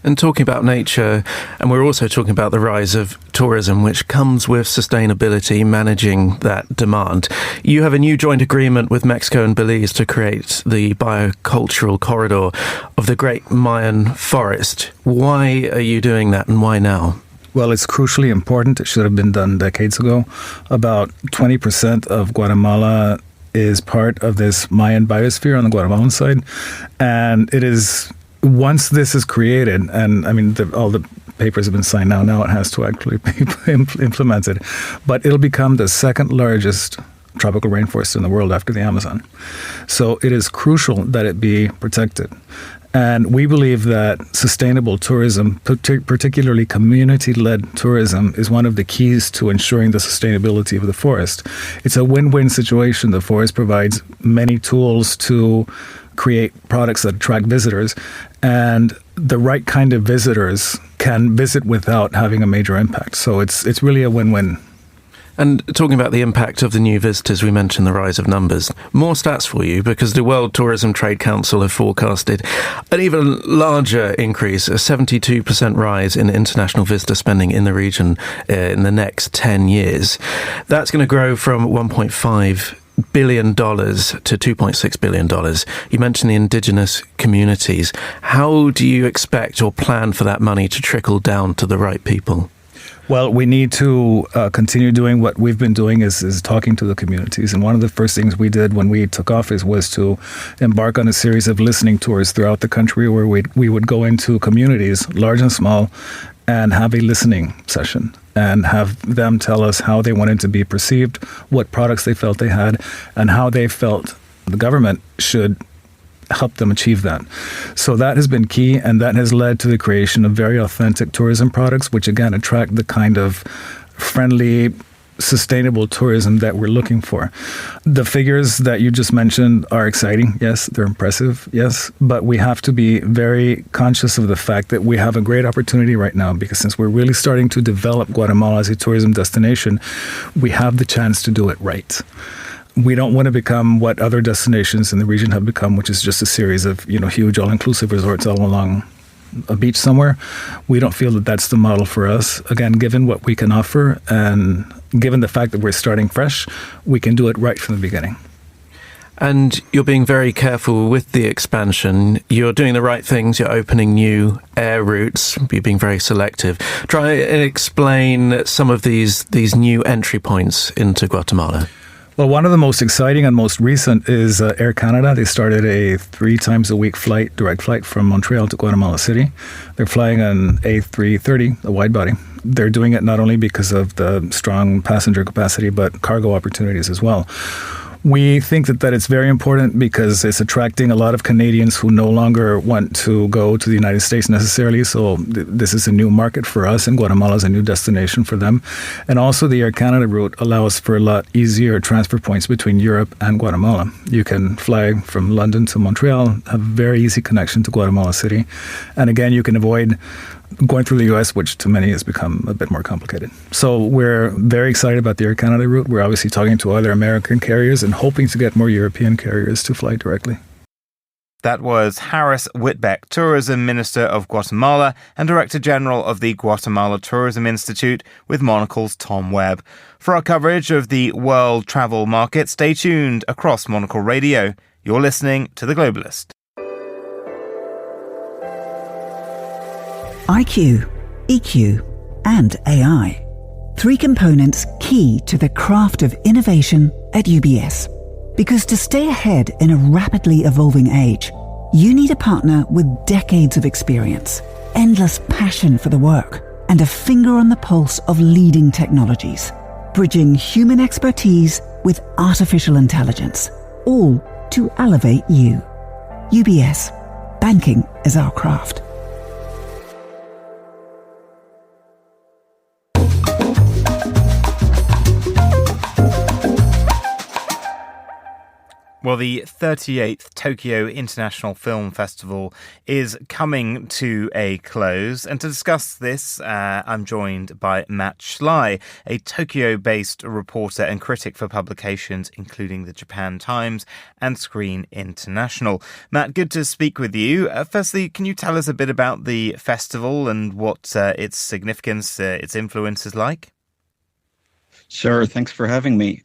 And talking about nature, and we're also talking about the rise of tourism, which comes with sustainability, managing that demand. You have a new joint agreement with Mexico and Belize to create the biocultural corridor of the Great Mayan Forest. Why are you doing that, and why now? Well, it's crucially important. It should have been done decades ago. About 20% of Guatemala is part of this Mayan biosphere on the Guatemalan side, and it is... Once this is created, and I mean, all the papers have been signed now it has to actually be implemented, but it'll become the second largest tropical rainforest in the world after the Amazon. So it is crucial that it be protected. And we believe that sustainable tourism, particularly community-led tourism, is one of the keys to ensuring the sustainability of the forest. It's a win-win situation. The forest provides many tools to create products that attract visitors, and the right kind of visitors can visit without having a major impact. So it's really a win-win. And talking about the impact of the new visitors, we mentioned the rise of numbers. More stats for you, because the World Tourism Trade Council have forecasted an even larger increase, a 72% rise in international visitor spending in the region in the next 10 years. That's going to grow from $1.5 billion to $2.6 billion. You mentioned the indigenous communities. How do you expect or plan for that money to trickle down to the right people? Well, we need to continue doing what we've been doing is talking to the communities. And one of the first things we did when we took office was to embark on a series of listening tours throughout the country where we would go into communities, large and small, and have a listening session and have them tell us how they wanted to be perceived, what products they felt they had, and how they felt the government should help them achieve that. So that has been key, and that has led to the creation of very authentic tourism products, which again attract the kind of friendly, sustainable tourism that we're looking for. The figures that you just mentioned are exciting. Yes, they're impressive. Yes, but we have to be very conscious of the fact that we have a great opportunity right now, because since we're really starting to develop Guatemala as a tourism destination, we have the chance to do it right. We don't want to become what other destinations in the region have become, which is just a series of, huge all-inclusive resorts all along a beach somewhere. We don't feel that that's the model for us. Again, given what we can offer and given the fact that we're starting fresh, we can do it right from the beginning. And you're being very careful with the expansion. You're doing the right things. You're opening new air routes. You're being very selective. Try and explain some of these new entry points into Guatemala. Well, one of the most exciting and most recent is Air Canada. They started a 3 times a week direct flight from Montreal to Guatemala City. They're flying an A330, a wide body. They're doing it not only because of the strong passenger capacity, but cargo opportunities as well. We think that it's very important because it's attracting a lot of Canadians who no longer want to go to the United States necessarily. So this is a new market for us, and Guatemala is a new destination for them. And also the Air Canada route allows for a lot easier transfer points between Europe and Guatemala. You can fly from London to Montreal, have a very easy connection to Guatemala City. And again, you can avoid going through the U.S., which to many has become a bit more complicated. So we're very excited about the Air Canada route. We're obviously talking to other American carriers and hoping to get more European carriers to fly directly. That was Harris Whitbeck, Tourism Minister of Guatemala and Director General of the Guatemala Tourism Institute, with Monocle's Tom Webb. For our coverage of the world travel market, stay tuned across Monocle Radio. You're listening to The Globalist. IQ, EQ, and AI. 3 components key to the craft of innovation at UBS. Because to stay ahead in a rapidly evolving age, you need a partner with decades of experience, endless passion for the work, and a finger on the pulse of leading technologies, bridging human expertise with artificial intelligence, all to elevate you. UBS. Banking is our craft. Well, the 38th Tokyo International Film Festival is coming to a close. And to discuss this, I'm joined by Matt Schley, a Tokyo-based reporter and critic for publications including the Japan Times and Screen International. Matt, good to speak with you. Firstly, can you tell us a bit about the festival and what its significance, its influence is like? Sure. Thanks for having me.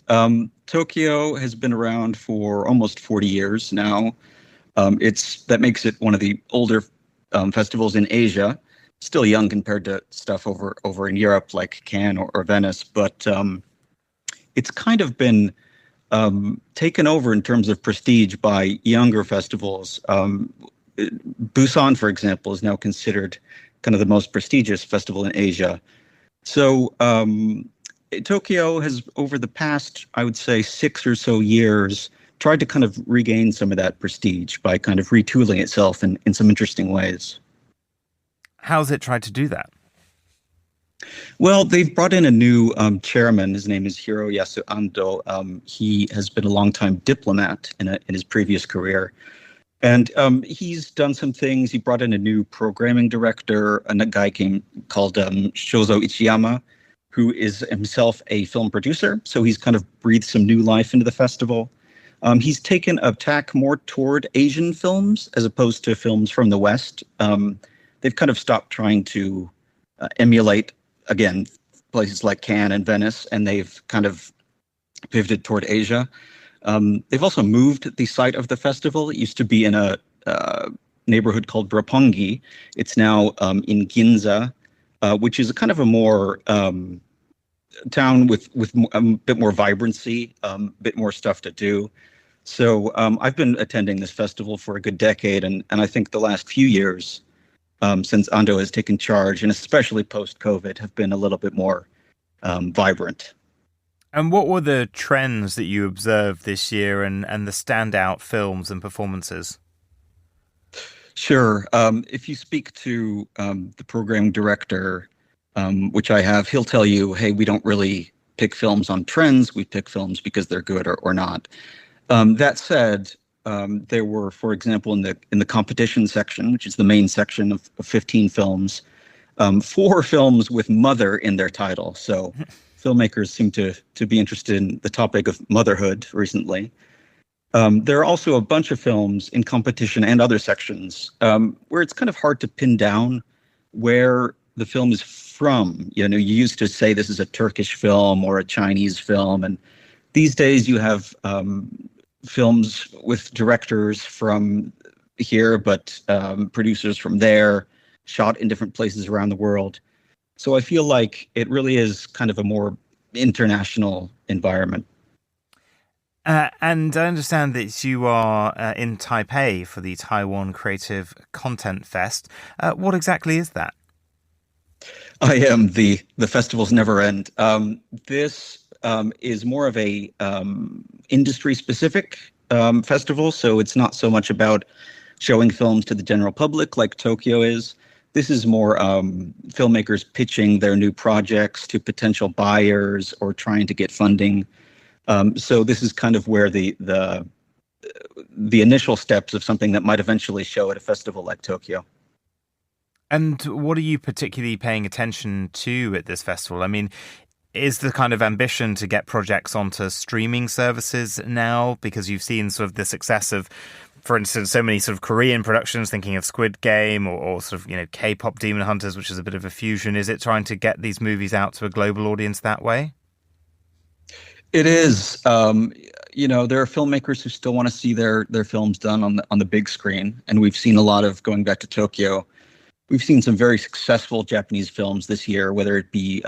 Tokyo has been around for almost 40 years now. That makes it one of the older festivals in Asia. Still young compared to stuff over in Europe like Cannes or Venice, but it's kind of been taken over in terms of prestige by younger festivals. Busan, for example, is now considered kind of the most prestigious festival in Asia. So Tokyo has, over the past, I would say, 6 or so years, tried to kind of regain some of that prestige by kind of retooling itself in some interesting ways. How's it tried to do that? Well, they've brought in a new chairman. His name is Hiroyasu Ando. He has been a longtime diplomat in his previous career. And he's done some things. He brought in a new programming director, and a guy called Shozo Ichiyama, who is himself a film producer. So he's kind of breathed some new life into the festival. He's taken a tack more toward Asian films as opposed to films from the West. They've kind of stopped trying to emulate, again, places like Cannes and Venice, and they've kind of pivoted toward Asia. They've also moved the site of the festival. It used to be in a neighborhood called Roppongi. It's now in Ginza, which is a kind of a more town with a bit more vibrancy, a bit more stuff to do. So I've been attending this festival for a good decade, and I think the last few years, since Ando has taken charge, and especially post-COVID, have been a little bit more vibrant. And what were the trends that you observed this year and the standout films and performances? Sure. If you speak to the program director, which I have, he'll tell you, hey, we don't really pick films on trends. We pick films because they're good or not. That said, there were, for example, in the competition section, which is the main section of 15 films, 4 films with mother in their title. So filmmakers seem to be interested in the topic of motherhood recently. There are also a bunch of films in competition and other sections where it's kind of hard to pin down where the film is from. You used to say this is a Turkish film or a Chinese film, and these days you have films with directors from here, but producers from there, shot in different places around the world. So I feel like it really is kind of a more international environment. And I understand that you are in Taipei for the Taiwan Creative Content Fest. What exactly is that? I am. The festivals never end. This is more of a industry-specific festival, so it's not so much about showing films to the general public like Tokyo is. This is more filmmakers pitching their new projects to potential buyers or trying to get funding. So this is kind of where the initial steps of something that might eventually show at a festival like Tokyo. And what are you particularly paying attention to at this festival? I mean, is the kind of ambition to get projects onto streaming services now? Because you've seen sort of the success of, for instance, so many sort of Korean productions, thinking of Squid Game or sort of, K-pop Demon Hunters, which is a bit of a fusion. Is it trying to get these movies out to a global audience that way? It is. There are filmmakers who still want to see their films done on the big screen, and we've seen a lot of, going back to Tokyo, we've seen some very successful Japanese films this year, whether it be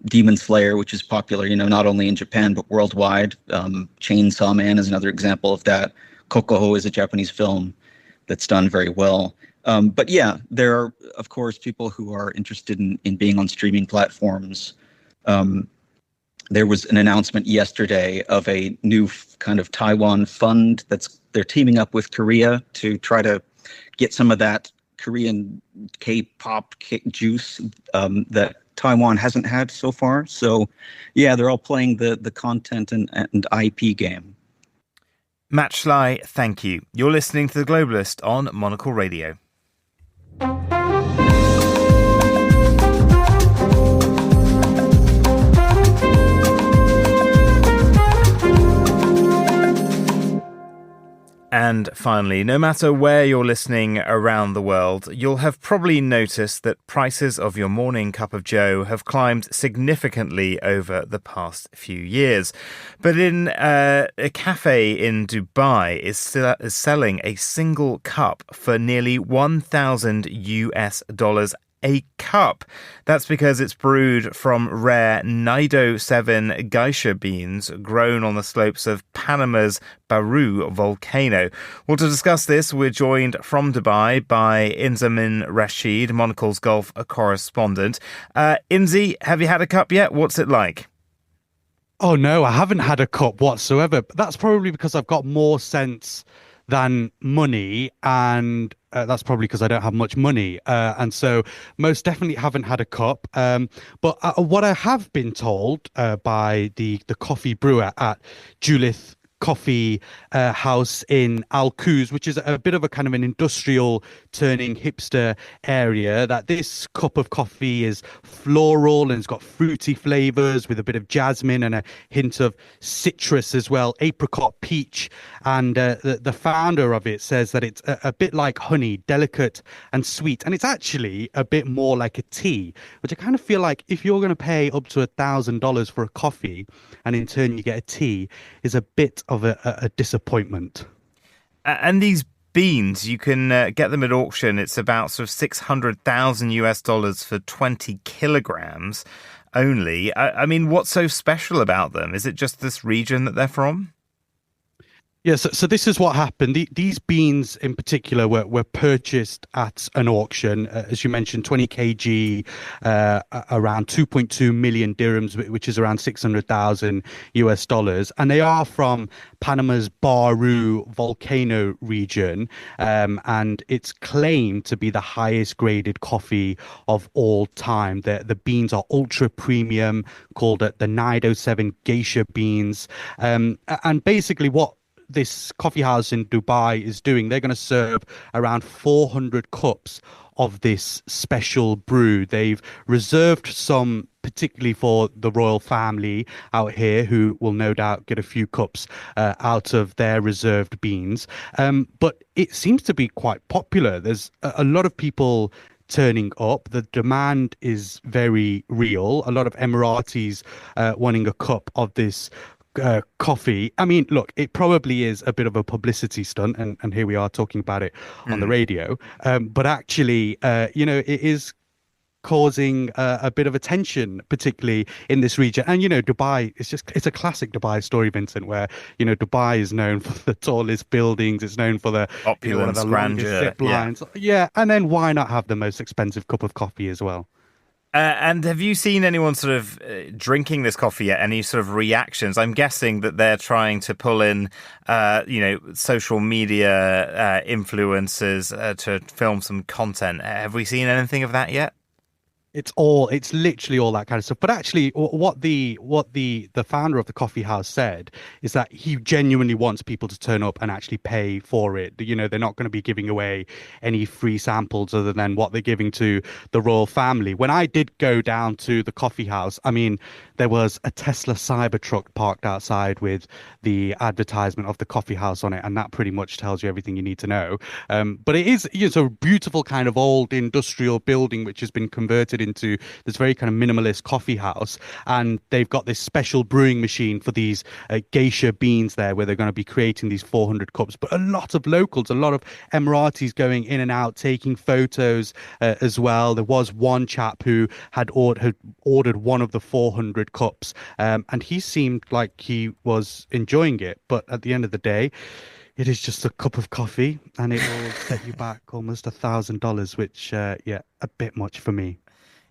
Demon Slayer, which is popular, not only in Japan but worldwide. Chainsaw Man is another example of that. Kokoho is a Japanese film that's done very well. But yeah, there are, of course, people who are interested in being on streaming platforms. There was an announcement yesterday of a new kind of Taiwan fund they're teaming up with Korea to try to get some of that Korean K-pop juice that Taiwan hasn't had so far. So yeah, they're all playing the content and IP game. Matt Schley, thank you. You're listening to The Globalist on Monocle Radio. And finally, no matter where you're listening around the world, you'll have probably noticed that prices of your morning cup of joe have climbed significantly over the past few years. But in a cafe in Dubai is selling a single cup for nearly $1,000 a cup. That's because it's brewed from rare Nido 7 geisha beans grown on the slopes of Panama's Baru volcano. Well, to discuss this, we're joined from Dubai by Inzamin Rashid, Monocle's Gulf correspondent. Inzi, have you had a cup yet? What's it like? Oh, no, I haven't had a cup whatsoever. But that's probably because I've got more sense than money, and that's probably because I don't have much money, and so most definitely haven't had a cup. But what I have been told by the coffee brewer at Julith Coffee House in Al Quoz, which is a bit of a kind of an industrial turning hipster area, that this cup of coffee is floral and it's got fruity flavors with a bit of jasmine and a hint of citrus as well, apricot, peach. And the founder of it says that it's a bit like honey, delicate and sweet. And it's actually a bit more like a tea, which I kind of feel like if you're going to pay up to $1,000 for a coffee and in turn you get a tea, is a bit of a disappointment. And these beans, you can get them at auction. It's about sort of $600,000 for 20 kilograms only. I mean, what's so special about them? Is it just this region that they're from? Yeah, so this is what happened. These beans in particular were purchased at an auction, as you mentioned, 20 kg, around 2.2 million dirhams, which is around $600,000. And they are from Panama's Baru volcano region. And it's claimed to be the highest graded coffee of all time. The beans are ultra premium, called the Nido 7 geisha beans. And basically what this coffee house in Dubai is doing, they're going to serve around 400 cups of this special brew. They've reserved some particularly for the royal family out here, who will no doubt get a few cups out of their reserved beans. But it seems to be quite popular. There's a lot of people turning up. The demand is very real. A lot of Emiratis wanting a cup of this coffee. I mean, look, it probably is a bit of a publicity stunt, and here we are talking about it on the radio. But actually, it is causing a bit of attention, particularly in this region. And, Dubai, it's a classic Dubai story, Vincent, where, Dubai is known for the tallest buildings. It's known for the opulence, one of the grandeur, longest zip lines. Yeah. And then why not have the most expensive cup of coffee as well? And have you seen anyone sort of drinking this coffee yet? Any sort of reactions? I'm guessing that they're trying to pull in, social media influencers to film some content. Have we seen anything of that yet? It's literally all that kind of stuff. But actually, what the founder of the coffee house said is that he genuinely wants people to turn up and actually pay for it. They're not going to be giving away any free samples other than what they're giving to the royal family. When I did go down to the coffee house, I mean, there was a Tesla Cybertruck parked outside with the advertisement of the coffee house on it, and that pretty much tells you everything you need to know. But it is a beautiful kind of old industrial building which has been converted into this very kind of minimalist coffee house, and they've got this special brewing machine for these geisha beans there, where they're going to be creating these 400 cups. But a lot of locals, a lot of Emiratis going in and out, taking photos as well. There was one chap who had ordered one of the 400 cups, and he seemed like he was enjoying it. But at the end of the day, it is just a cup of coffee, and it will set you back almost $1,000, which, a bit much for me.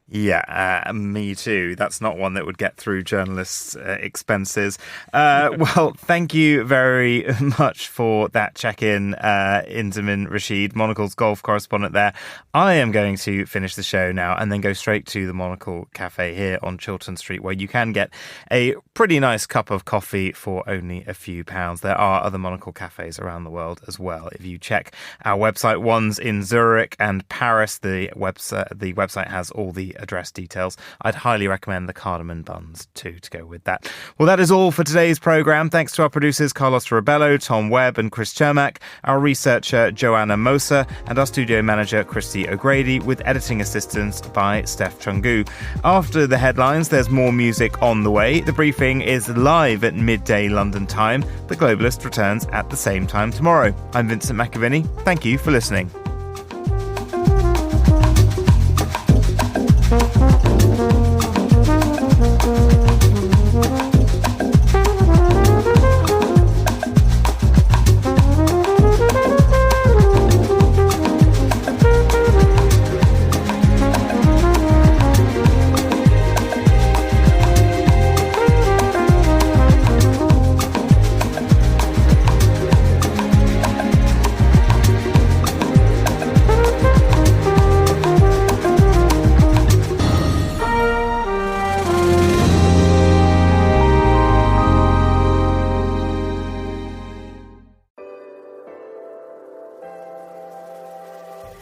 Yeah, me too. That's not one that would get through journalists' expenses. Well, thank you very much for that check-in, Inzamin Rashid, Monocle's golf correspondent there. I am going to finish the show now and then go straight to the Monocle Cafe here on Chiltern Street, where you can get a pretty nice cup of coffee for only a few pounds. There are other Monocle cafes around the world as well. If you check our website, one's in Zurich and Paris. The website has all the address details. I'd highly recommend the cardamom buns too to go with that. Well, that is all for today's programme. Thanks to our producers Carlos Rebello, Tom Webb and Chris Chermak, our researcher Joanna Moser, and our studio manager Christy O'Grady, with editing assistance by Steph Chungu. After the headlines, there's more music on the way. The briefing is live at midday London time. The Globalist returns at the same time tomorrow. I'm Vincent McAviney. Thank you for listening.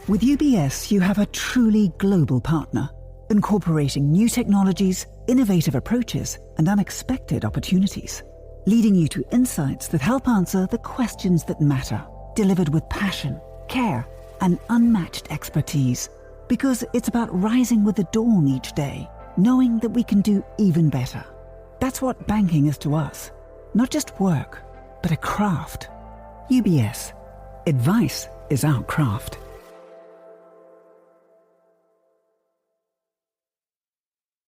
With UBS, you have a truly global partner, incorporating new technologies, innovative approaches, and unexpected opportunities, leading you to insights that help answer the questions that matter, delivered with passion, care, and unmatched expertise. Because it's about rising with the dawn each day, knowing that we can do even better. That's what banking is to us. Not just work, but a craft. UBS. Advice is our craft.